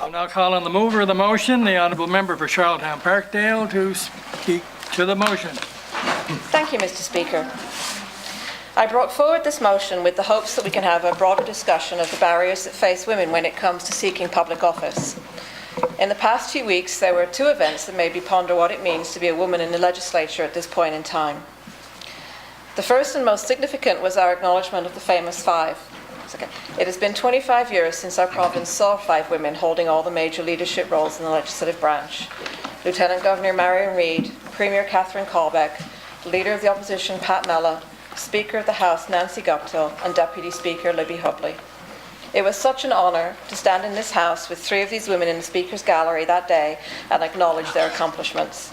I'll now call on the mover of the motion, the Honourable Member for Charlottetown Parkdale, to speak to the motion. Thank you, Mr. Speaker. I brought forward this motion with the hopes that we can have a broader discussion of the barriers that face women when it comes to seeking public office. In the past few weeks, there were two events that made me ponder what it means to be a woman in the legislature at this point in time. The first and most significant was our acknowledgement of the famous five. It has been 25 years since our province saw 5 women holding all the major leadership roles in the legislative branch. Lieutenant Governor Marion Reid, Premier Catherine Colbeck, Leader of the Opposition Pat Mella, Speaker of the House Nancy Guptill, and Deputy Speaker Libby Hubley. It was such an honour to stand in this House with 3 of these women in the Speaker's gallery that day and acknowledge their accomplishments.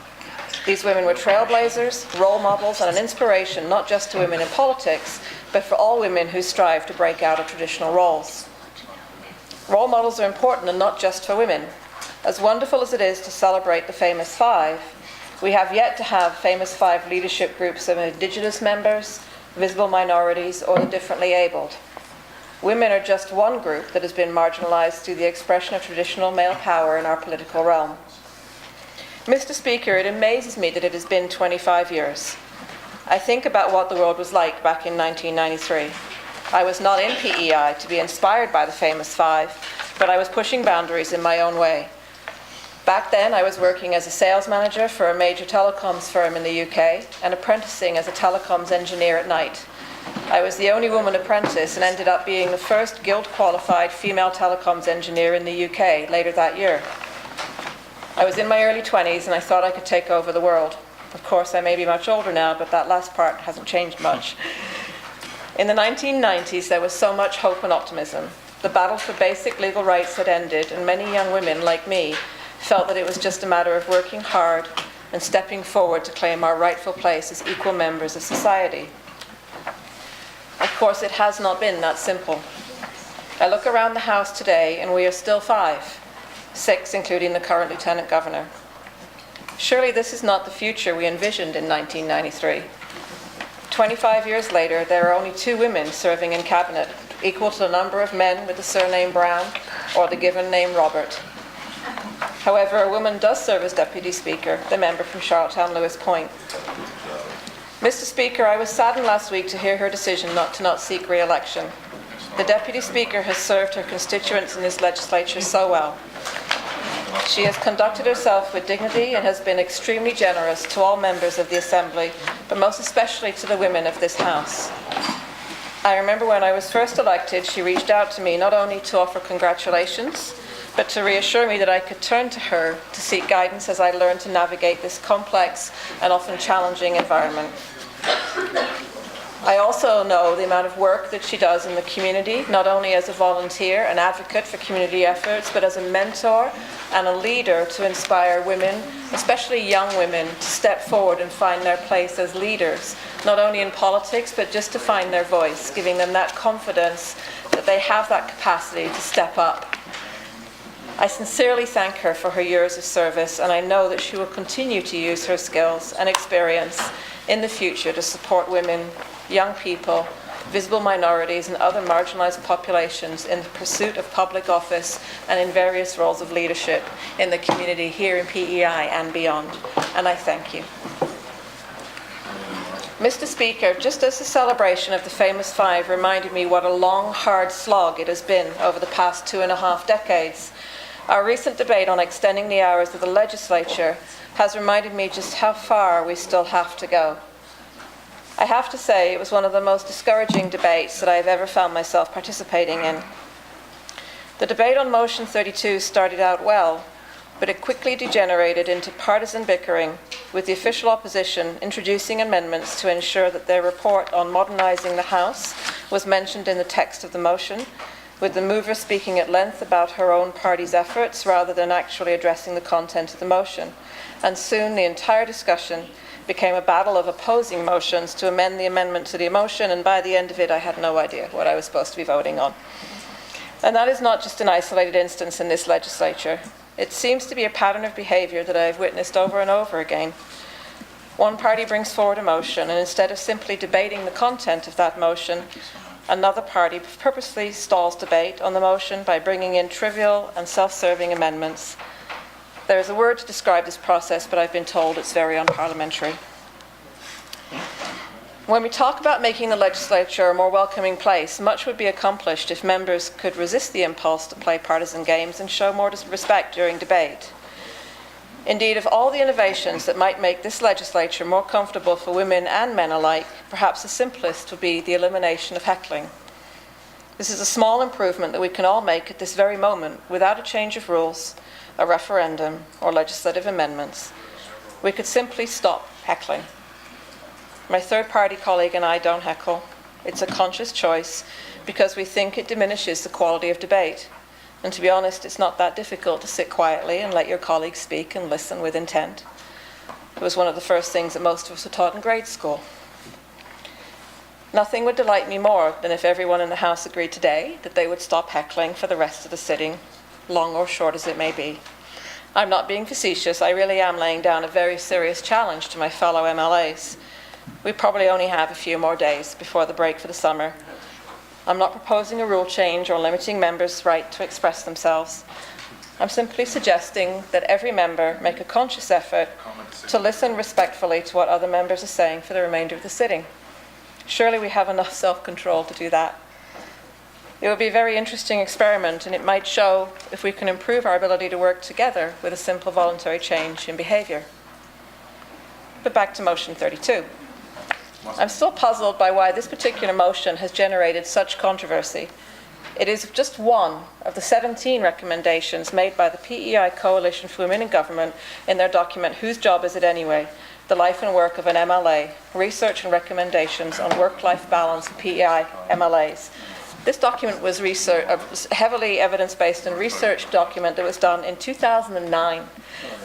These women were trailblazers, role models, and an inspiration not just to women in politics, but for all women who strive to break out of traditional roles. Role models are important and not just for women. As wonderful as it is to celebrate the famous 5, we have yet to have famous 5 leadership groups of Indigenous members, visible minorities, or the differently abled. Women are just one group that has been marginalised through the expression of traditional male power in our political realm. Mr. Speaker, it amazes me that it has been 25 years. I think about what the world was like back in 1993. I was not in PEI to be inspired by the famous 5, but I was pushing boundaries in my own way. Back then, I was working as a sales manager for a major telecoms firm in the UK and apprenticing as a telecoms engineer at night. I was the only woman apprentice and ended up being the first guild-qualified female telecoms engineer in the UK later that year. I was in my early 20s and I thought I could take over the world. Of course, I may be much older now, but that last part hasn't changed much. In the 1990s, there was so much hope and optimism. The battle for basic legal rights had ended, and many young women, like me, felt that it was just a matter of working hard and stepping forward to claim our rightful place as equal members of society. Of course, it has not been that simple. I look around the House today, and we are still 5, 6 including the current Lieutenant Governor. Surely this is not the future we envisioned in 1993. 25 years later, there are only 2 women serving in Cabinet, equal to the number of men with the surname Brown or the given name Robert. However, a woman does serve as Deputy Speaker, the member from Charlottetown Lewis Point. Mr. Speaker, I was saddened last week to hear her decision not to seek re-election. The Deputy Speaker has served her constituents in this legislature so well. She has conducted herself with dignity and has been extremely generous to all members of the Assembly, but most especially to the women of this House. I remember when I was first elected, she reached out to me not only to offer congratulations, but to reassure me that I could turn to her to seek guidance as I learned to navigate this complex and often challenging environment. I also know the amount of work that she does in the community, not only as a volunteer and advocate for community efforts, but as a mentor and a leader to inspire women, especially young women, to step forward and find their place as leaders, not only in politics, but just to find their voice, giving them that confidence that they have that capacity to step up. I sincerely thank her for her years of service, and I know that she will continue to use her skills and experience in the future to support women, young people, visible minorities, and other marginalised populations in the pursuit of public office and in various roles of leadership in the community here in PEI and beyond. And I thank you. Mr. Speaker, just as the celebration of the famous 5 reminded me what a long, hard slog it has been over the past 2.5 decades, our recent debate on extending the hours of the legislature has reminded me just how far we still have to go. I have to say it was one of the most discouraging debates that I have ever found myself participating in. The debate on Motion 32 started out well, but it quickly degenerated into partisan bickering, with the official opposition introducing amendments to ensure that their report on modernising the House was mentioned in the text of the motion, with the mover speaking at length about her own party's efforts rather than actually addressing the content of the motion. And soon the entire discussion became a battle of opposing motions to amend the amendment to the motion, and by the end of it I had no idea what I was supposed to be voting on. And that is not just an isolated instance in this legislature. It seems to be a pattern of behaviour that I've witnessed over and over again. One party brings forward a motion, and instead of simply debating the content of that motion, another party purposely stalls debate on the motion by bringing in trivial and self-serving amendments. There is a word to describe this process, but I've been told it's very unparliamentary. When we talk about making the legislature a more welcoming place, much would be accomplished if members could resist the impulse to play partisan games and show more respect during debate. Indeed, of all the innovations that might make this legislature more comfortable for women and men alike, perhaps the simplest would be the elimination of heckling. This is a small improvement that we can all make at this very moment without a change of rules, a referendum, or legislative amendments. We could simply stop heckling. My third-party colleague and I don't heckle. It's a conscious choice because we think it diminishes the quality of debate. And to be honest, it's not that difficult to sit quietly and let your colleagues speak and listen with intent. It was one of the first things that most of us were taught in grade school. Nothing would delight me more than if everyone in the House agreed today that they would stop heckling for the rest of the sitting, long or short as it may be. I'm not being facetious. I really am laying down a very serious challenge to my fellow MLAs. We probably only have a few more days before the break for the summer. I'm not proposing a rule change or limiting members' right to express themselves. I'm simply suggesting that every member make a conscious effort to listen respectfully to what other members are saying for the remainder of the sitting. Surely we have enough self-control to do that. It would be a very interesting experiment, and it might show if we can improve our ability to work together with a simple voluntary change in behaviour. But back to motion 32. I'm still puzzled by why this particular motion has generated such controversy. It is just one of the 17 recommendations made by the PEI Coalition for Women in Government in their document, Whose Job Is It Anyway? The Life and Work of an MLA, Research and Recommendations on Work-Life Balance of PEI MLAs. This document was heavily evidence-based and research document that was done in 2009.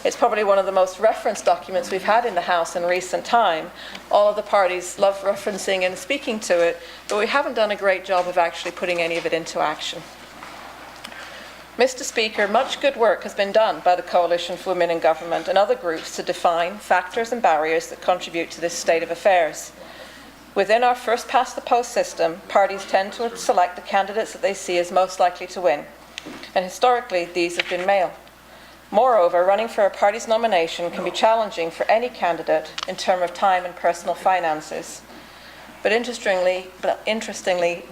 It's probably one of the most referenced documents we've had in the House in recent time. All of the parties love referencing and speaking to it, but we haven't done a great job of actually putting any of it into action. Mr. Speaker, much good work has been done by the Coalition for Women in Government and other groups to define factors and barriers that contribute to this state of affairs. Within our first-past-the-post system, parties tend to select the candidates that they see as most likely to win, and historically these have been male. Moreover, running for a party's nomination can be challenging for any candidate in terms of time and personal finances. But interestingly,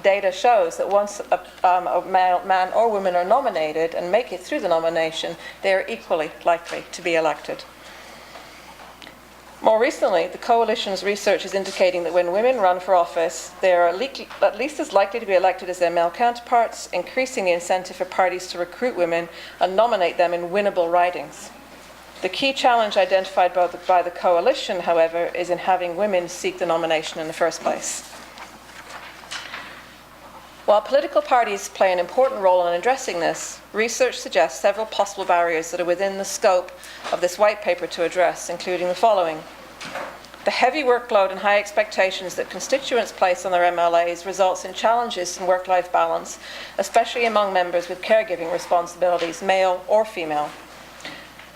data shows that once a man or woman are nominated and make it through the nomination, they are equally likely to be elected. More recently, the Coalition's research is indicating that when women run for office, they are at least as likely to be elected as their male counterparts, increasing the incentive for parties to recruit women and nominate them in winnable ridings. The key challenge identified by the Coalition, however, is in having women seek the nomination in the first place. While political parties play an important role in addressing this, research suggests several possible barriers that are within the scope of this white paper to address, including the following. The heavy workload and high expectations that constituents place on their MLAs results in challenges in work-life balance, especially among members with caregiving responsibilities, male or female.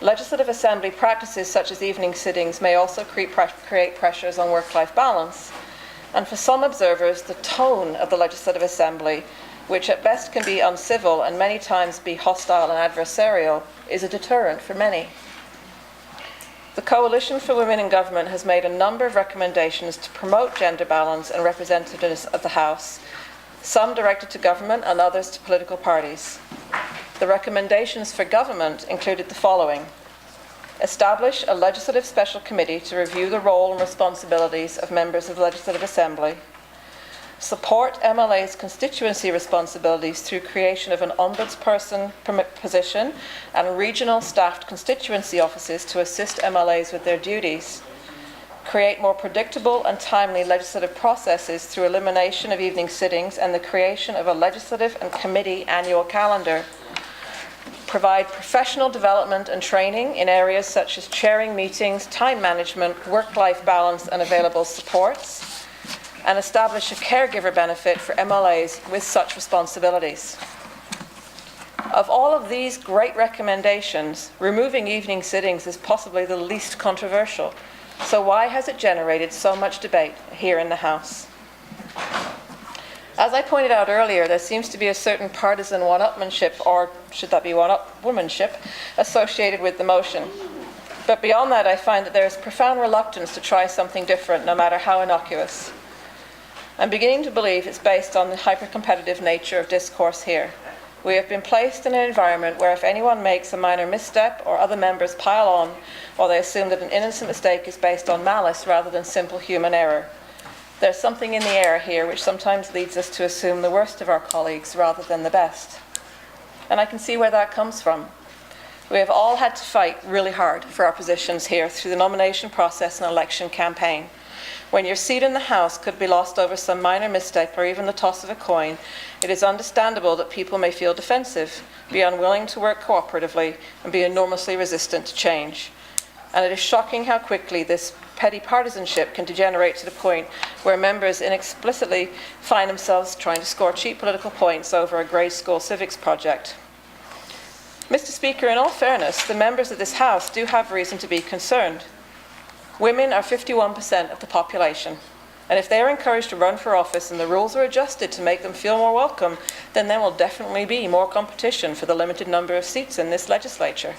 Legislative Assembly practices such as evening sittings may also create pressures on work-life balance. And for some observers, the tone of the Legislative Assembly, which at best can be uncivil and many times be hostile and adversarial, is a deterrent for many. The Coalition for Women in Government has made a number of recommendations to promote gender balance and representativeness of the House, some directed to government and others to political parties. The recommendations for government included the following. Establish a legislative special committee to review the role and responsibilities of members of the Legislative Assembly. Support MLA's constituency responsibilities through creation of an ombudsperson position and regional staffed constituency offices to assist MLAs with their duties. Create more predictable and timely legislative processes through elimination of evening sittings and the creation of a legislative and committee annual calendar. Provide professional development and training in areas such as chairing meetings, time management, work-life balance, and available supports. And establish a caregiver benefit for MLAs with such responsibilities. Of all of these great recommendations, removing evening sittings is possibly the least controversial. So why has it generated so much debate here in the House? As I pointed out earlier, there seems to be a certain partisan one-upmanship, or should that be one-up-womanship, associated with the motion. But beyond that, I find that there is profound reluctance to try something different, no matter how innocuous. I'm beginning to believe it's based on the hyper-competitive nature of discourse here. We have been placed in an environment where if anyone makes a minor misstep or other members pile on, or they assume that an innocent mistake is based on malice rather than simple human error. There's something in the air here which sometimes leads us to assume the worst of our colleagues rather than the best. And I can see where that comes from. We have all had to fight really hard for our positions here through the nomination process and election campaign. When your seat in the House could be lost over some minor mistake or even the toss of a coin, it is understandable that people may feel defensive, be unwilling to work cooperatively, and be enormously resistant to change. And it is shocking how quickly this petty partisanship can degenerate to the point where members inexplicitly find themselves trying to score cheap political points over a grade school civics project. Mr. Speaker, in all fairness, the members of this House do have reason to be concerned. Women are 51% of the population, and if they are encouraged to run for office and the rules are adjusted to make them feel more welcome, then there will definitely be more competition for the limited number of seats in this legislature.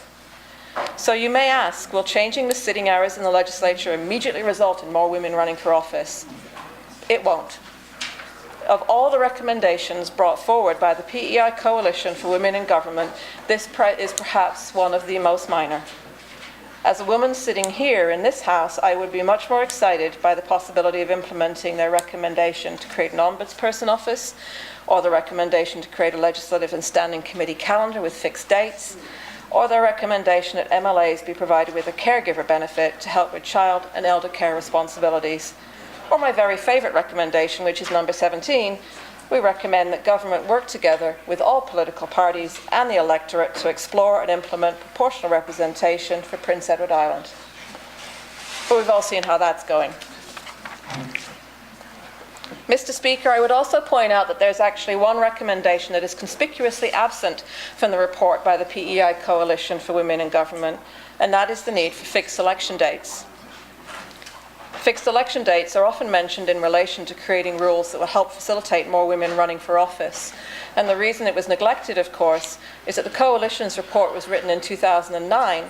So you may ask, will changing the sitting hours in the legislature immediately result in more women running for office? It won't. Of all the recommendations brought forward by the PEI Coalition for Women in Government, this is perhaps one of the most minor. As a woman sitting here in this House, I would be much more excited by the possibility of implementing their recommendation to create an ombudsperson office, or the recommendation to create a legislative and standing committee calendar with fixed dates, or their recommendation that MLAs be provided with a caregiver benefit to help with child and elder care responsibilities. Or my very favourite recommendation, which is number 17, we recommend that government work together with all political parties and the electorate to explore and implement proportional representation for Prince Edward Island. But we've all seen how that's going. Mr. Speaker, I would also point out that there's actually one recommendation that is conspicuously absent from the report by the PEI Coalition for Women in Government, and that is the need for fixed election dates. Fixed election dates are often mentioned in relation to creating rules that will help facilitate more women running for office. And the reason it was neglected, of course, is that the Coalition's report was written in 2009,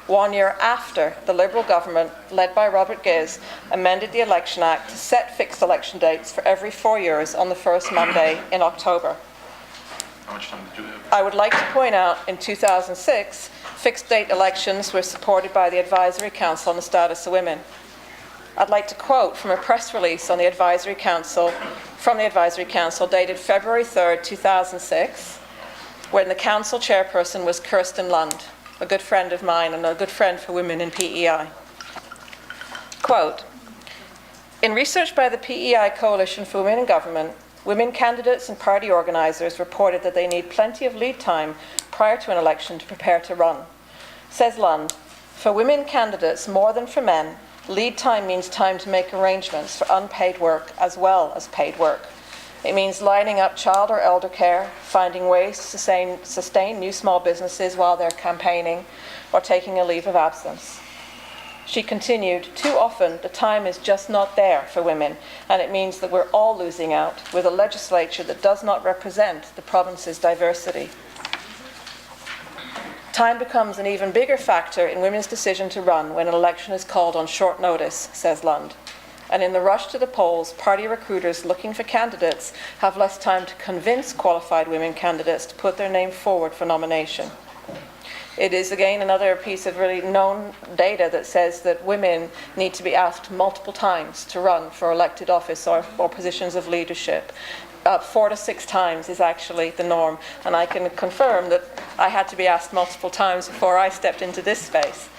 1 year after the Liberal government, led by Robert Giz, amended the Election Act to set fixed election dates for every 4 years on the first Monday in October. How much time did you have? I would like to point out, in 2006, fixed date elections were supported by the Advisory Council on the Status of Women. I'd like to quote from a press release on the Advisory Council, from the Advisory Council dated February 3rd, 2006, when the council chairperson was Kirsten Lund, a good friend of mine and a good friend for women in PEI. Quote, in research by the PEI Coalition for Women in Government, women candidates and party organisers reported that they need plenty of lead time prior to an election to prepare to run. Says Lund, for women candidates more than for men, lead time means time to make arrangements for unpaid work as well as paid work. It means lining up child or elder care, finding ways to sustain new small businesses while they're campaigning, or taking a leave of absence. She continued, too often the time is just not there for women, and it means that we're all losing out with a legislature that does not represent the province's diversity. Time becomes an even bigger factor in women's decision to run when an election is called on short notice, says Lund. And in the rush to the polls, party recruiters looking for candidates have less time to convince qualified women candidates to put their name forward for nomination. It is, again, another piece of really known data that says that women need to be asked multiple times to run for elected office or positions of leadership. 4 to 6 times is actually the norm, and I can confirm that I had to be asked multiple times before I stepped into this space.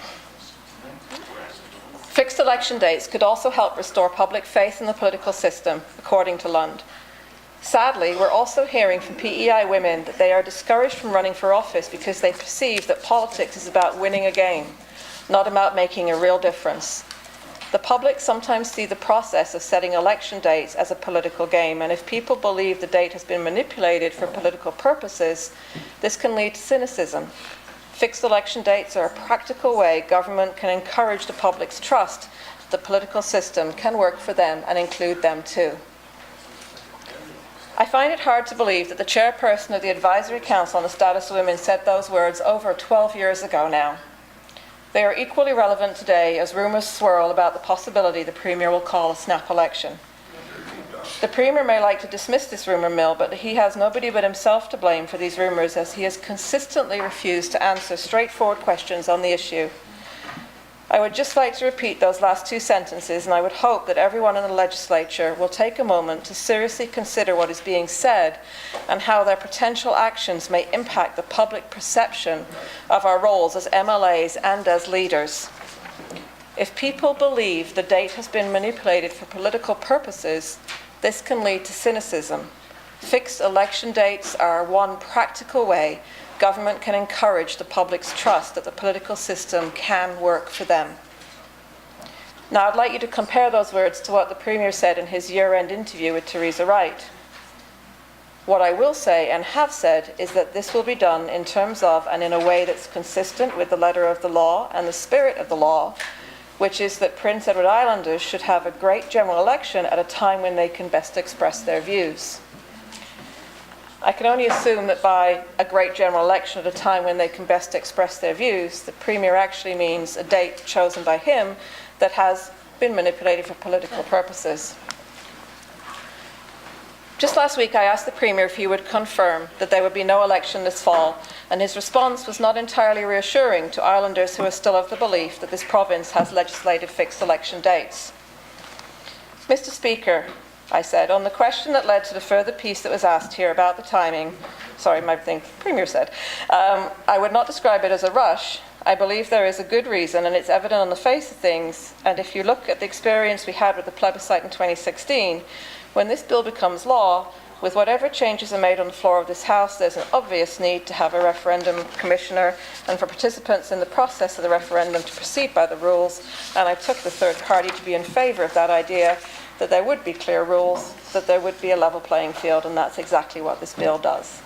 Fixed election dates could also help restore public faith in the political system, according to Lund. Sadly, we're also hearing from PEI women that they are discouraged from running for office because they perceive that politics is about winning a game, not about making a real difference. The public sometimes see the process of setting election dates as a political game, and if people believe the date has been manipulated for political purposes, this can lead to cynicism. Fixed election dates are a practical way government can encourage the public's trust that the political system can work for them and include them too. I find it hard to believe that the chairperson of the Advisory Council on the Status of Women said those words over 12 years ago now. They are equally relevant today as rumours swirl about the possibility the Premier will call a snap election. The Premier may like to dismiss this rumour mill, but he has nobody but himself to blame for these rumours, as he has consistently refused to answer straightforward questions on the issue. I would just like to repeat those last two sentences, and I would hope that everyone in the legislature will take a moment to seriously consider what is being said and how their potential actions may impact the public perception of our roles as MLAs and as leaders. If people believe the date has been manipulated for political purposes, this can lead to cynicism. Fixed election dates are one practical way government can encourage the public's trust that the political system can work for them. Now, I'd like you to compare those words to what the Premier said in his year-end interview with Theresa Wright. What I will say and have said is that this will be done in terms of and in a way that's consistent with the letter of the law and the spirit of the law, which is that Prince Edward Islanders should have a great general election at a time when they can best express their views. I can only assume that by a great general election at a time when they can best express their views, the Premier actually means a date chosen by him that has been manipulated for political purposes. Just last week I asked the Premier if he would confirm that there would be no election this fall, and his response was not entirely reassuring to Islanders who are still of the belief that this province has legislated fixed election dates. Mr. Speaker, I said, on the question that led to the further piece that was asked here about the timing, Premier said, I would not describe it as a rush. I believe there is a good reason, and it's evident on the face of things, and if you look at the experience we had with the plebiscite in 2016, when this bill becomes law, with whatever changes are made on the floor of this House, there's an obvious need to have a referendum commissioner and for participants in the process of the referendum to proceed by the rules, and I took the third party to be in favour of that idea, that there would be clear rules, that there would be a level playing field, and that's exactly what this bill does.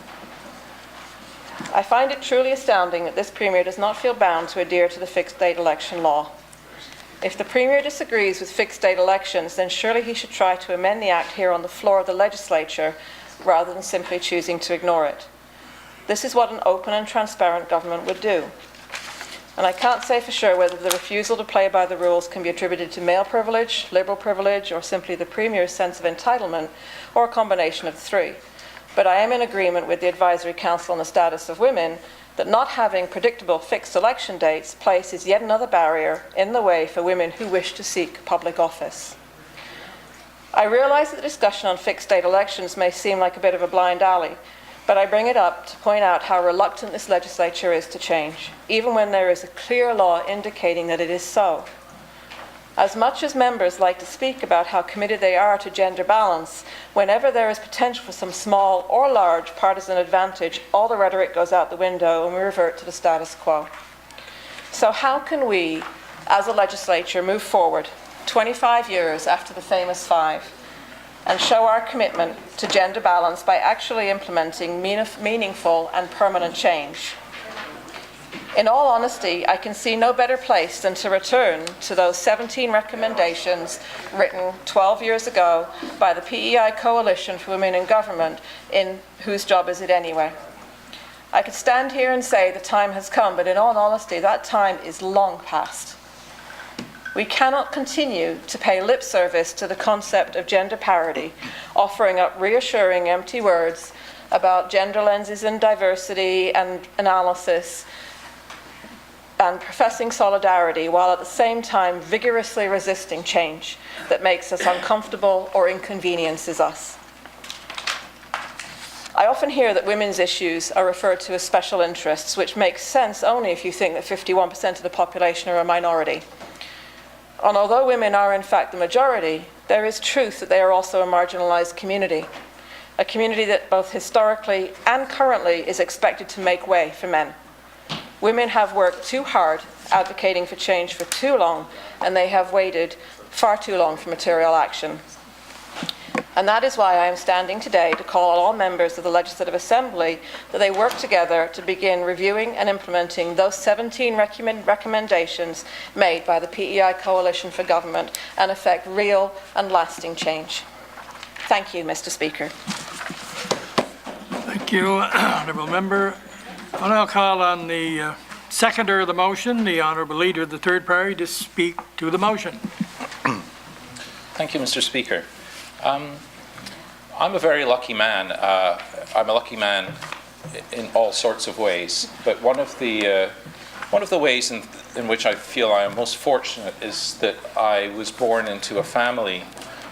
I find it truly astounding that this Premier does not feel bound to adhere to the fixed date election law. If the Premier disagrees with fixed date elections, then surely he should try to amend the Act here on the floor of the legislature rather than simply choosing to ignore it. This is what an open and transparent government would do. And I can't say for sure whether the refusal to play by the rules can be attributed to male privilege, Liberal privilege, or simply the Premier's sense of entitlement, or a combination of the three. But I am in agreement with the Advisory Council on the Status of Women that not having predictable fixed election dates places yet another barrier in the way for women who wish to seek public office. I realise that the discussion on fixed date elections may seem like a bit of a blind alley, but I bring it up to point out how reluctant this legislature is to change, even when there is a clear law indicating that it is so. As much as members like to speak about how committed they are to gender balance, whenever there is potential for some small or large partisan advantage, all the rhetoric goes out the window and we revert to the status quo. So how can we, as a legislature, move forward 25 years after the famous 5 and show our commitment to gender balance by actually implementing meaningful and permanent change? In all honesty, I can see no better place than to return to those 17 recommendations written 12 years ago by the PEI Coalition for Women in Government, in Whose Job Is It Anyway? I could stand here and say the time has come, but in all honesty, that time is long past. We cannot continue to pay lip service to the concept of gender parity, offering up reassuring empty words about gender lenses and diversity and analysis, and professing solidarity while at the same time vigorously resisting change that makes us uncomfortable or inconveniences us. I often hear that women's issues are referred to as special interests, which makes sense only if you think that 51% of the population are a minority. And although women are in fact the majority, there is truth that they are also a marginalised community, a community that both historically and currently is expected to make way for men. Women have worked too hard advocating for change for too long, and they have waited far too long for material action. And that is why I am standing today to call on all members of the Legislative Assembly that they work together to begin reviewing and implementing those 17 recommendations made by the PEI Coalition for Government and effect real and lasting change. Thank you, Mr. Speaker. Thank you, Honourable Member. I'll now call on the seconder of the motion, the Honourable Leader of the Third Party, to speak to the motion. Thank you, Mr. Speaker. I'm a very lucky man. I'm a lucky man in all sorts of ways, but one of the ways in which I feel I am most fortunate is that I was born into a family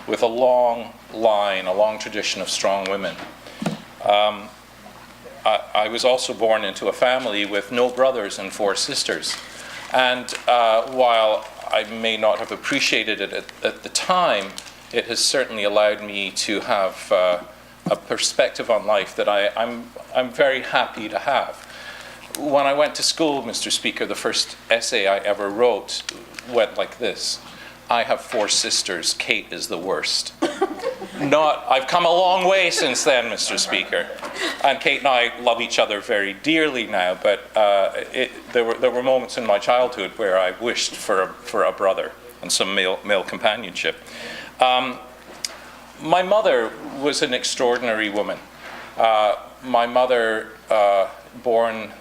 with a long line, a long tradition of strong women. I was also born into a family with no brothers and 4 sisters. And while I may not have appreciated it at the time, it has certainly allowed me to have a perspective on life that I'm very happy to have. When I went to school, Mr. Speaker, the first essay I ever wrote went like this: I have 4 sisters, Kate is the worst. I've come a long way since then, Mr. Speaker. And Kate and I love each other very dearly now, but there were moments in my childhood where I wished for a brother and some male companionship. My mother was an extraordinary woman. My mother, born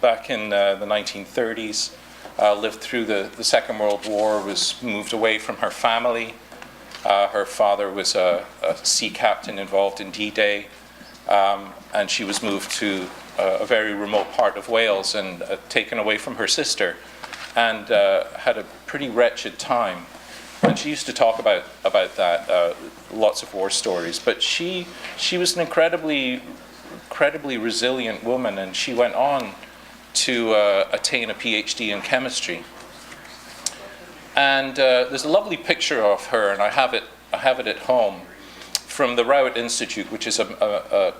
back in the 1930s, lived through the Second World War, was moved away from her family. Her father was a sea captain involved in D-Day, and she was moved to a very remote part of Wales and taken away from her sister, and had a pretty wretched time. And she used to talk about that, lots of war stories. But she was an incredibly resilient woman, and she went on to attain a PhD in chemistry. And there's a lovely picture of her, and I have it at home, from the Rowett Institute, which is a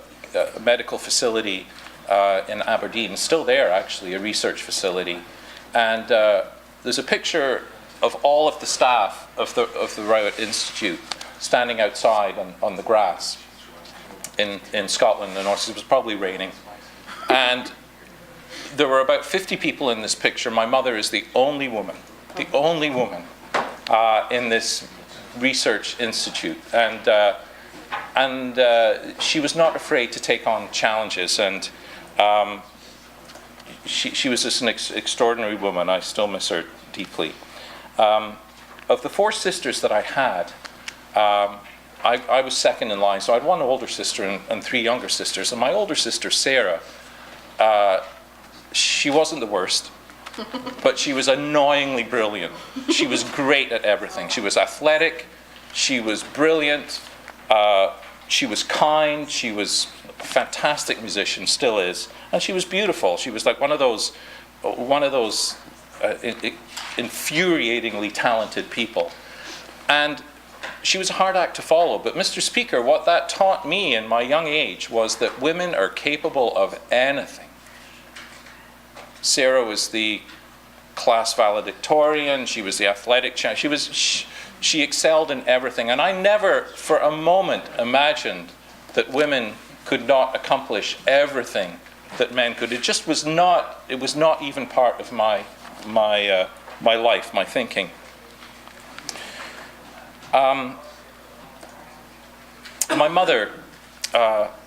medical facility in Aberdeen, still there actually, a research facility. And there's a picture of all of the staff of the Rowett Institute standing outside on the grass in Scotland, and it was probably raining. And there were about 50 people in this picture. My mother is the only woman in this research institute, and she was not afraid to take on challenges, and she was just an extraordinary woman. I still miss her deeply. Of the 4 sisters that I had, I was second in line, so I had 1 older sister and 3 younger sisters, and my older sister, Sarah, she wasn't the worst, but she was annoyingly brilliant. She was great at everything. She was athletic, she was brilliant, she was kind, she was a fantastic musician, still is, and she was beautiful. She was like one of those infuriatingly talented people. And she was a hard act to follow. But Mr. Speaker, what that taught me in my young age was that women are capable of anything. Sarah was the class valedictorian. She was the athletic champion. She excelled in everything. And I never for a moment imagined that women could not accomplish everything that men could. It just was not. It was not even part of my life, my thinking. My mother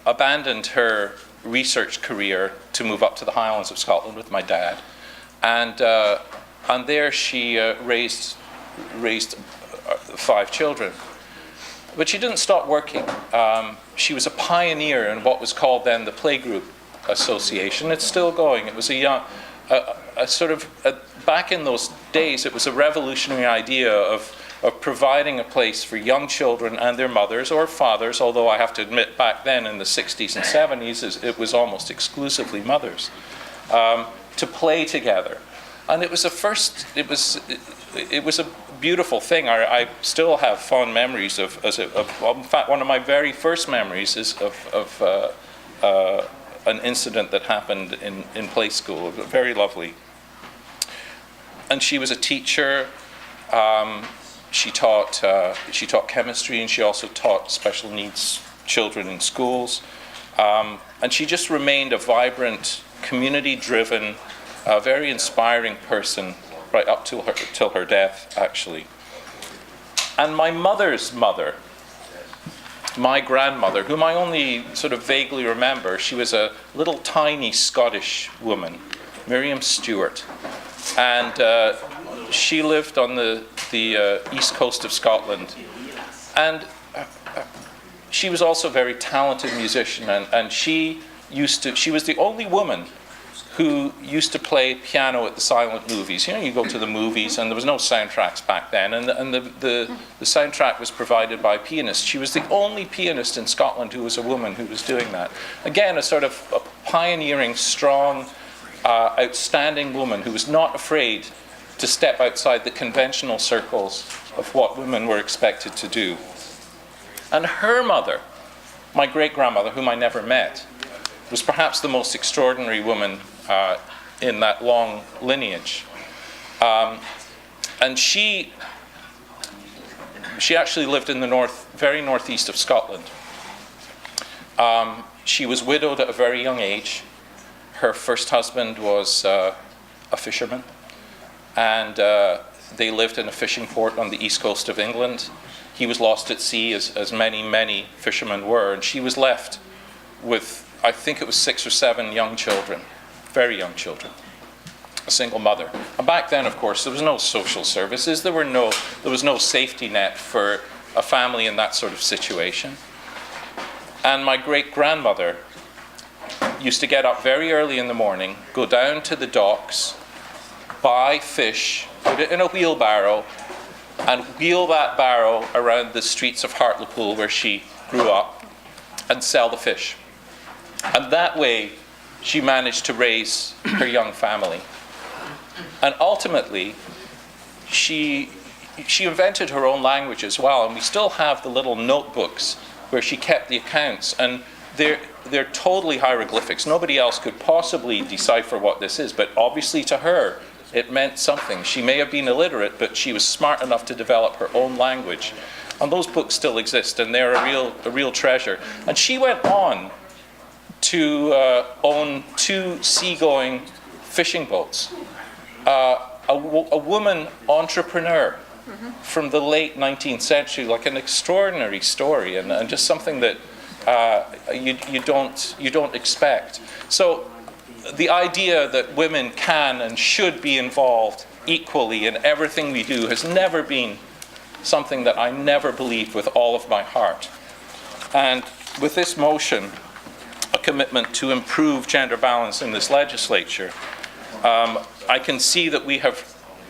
abandoned her research career to move up to the Highlands of Scotland with my dad, and there she raised 5 children. But she didn't stop working. She was a pioneer in what was called then the Playgroup Association. It's still going. It was back in those days, it was a revolutionary idea of providing a place for young children and their mothers or fathers, although I have to admit back then in the 60s and 70s it was almost exclusively mothers, to play together. And it was a beautiful thing. I still have fond memories of in fact, one of my very first memories is of an incident that happened in play school. It was very lovely. And she was a teacher. She taught chemistry, and she also taught special needs children in schools. And she just remained a vibrant, community-driven, very inspiring person right up till her death, actually. And my mother's mother my grandmother, whom I only sort of vaguely remember, she was a little tiny Scottish woman, Miriam Stewart, and she lived on the east coast of Scotland, and she was also a very talented musician, and she was the only woman who used to play piano at the silent movies. You know, you go to the movies, and there was no soundtracks back then, and the soundtrack was provided by a pianist. She was the only pianist in Scotland who was a woman who was doing that. Again, a sort of a pioneering, strong, outstanding woman who was not afraid to step outside the conventional circles of what women were expected to do. And her mother, my great-grandmother, whom I never met, was perhaps the most extraordinary woman in that long lineage. And she actually lived in the very northeast of Scotland. She was widowed at a very young age. Her first husband was a fisherman, and they lived in a fishing port on the east coast of England. He was lost at sea, as many, many fishermen were, and she was left with, I think it was 6 or 7 young children, very young children, a single mother. And back then, of course, there was no social services, there was no safety net for a family in that sort of situation. And my great-grandmother used to get up very early in the morning, go down to the docks, buy fish, put it in a wheelbarrow, and wheel that barrow around the streets of Hartlepool, where she grew up, and sell the fish. And that way, she managed to raise her young family. And ultimately, she invented her own language as well, and we still have the little notebooks where she kept the accounts, and they're totally hieroglyphics. Nobody else could possibly decipher what this is, but obviously to her, it meant something. She may have been illiterate, but she was smart enough to develop her own language. And those books still exist, and they're a real treasure. And she went on to own 2 seagoing fishing boats. A woman entrepreneur from the late 19th century, like an extraordinary story, and just something that you don't expect. So the idea that women can and should be involved equally in everything we do has never been something that I never believed with all of my heart. And with this motion, a commitment to improve gender balance in this legislature, I can see that we have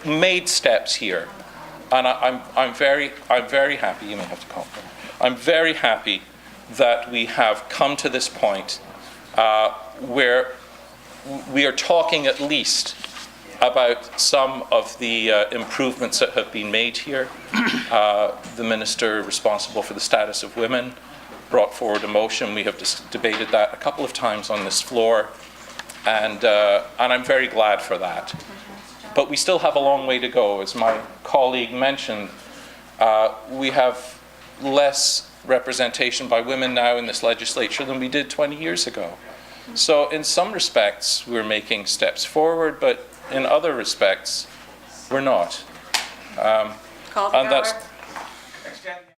made steps here, and I'm very happy. You may have to call. I'm very happy that we have come to this point where we are talking at least about some of the improvements that have been made here. The minister responsible for the status of women brought forward a motion. We have debated that a couple of times on this floor, and I'm very glad for that. But we still have a long way to go. As my colleague mentioned, we have less representation by women now in this legislature than we did 20 years ago. So in some respects, we're making steps forward, but in other respects, we're not. Call the and that's, hour.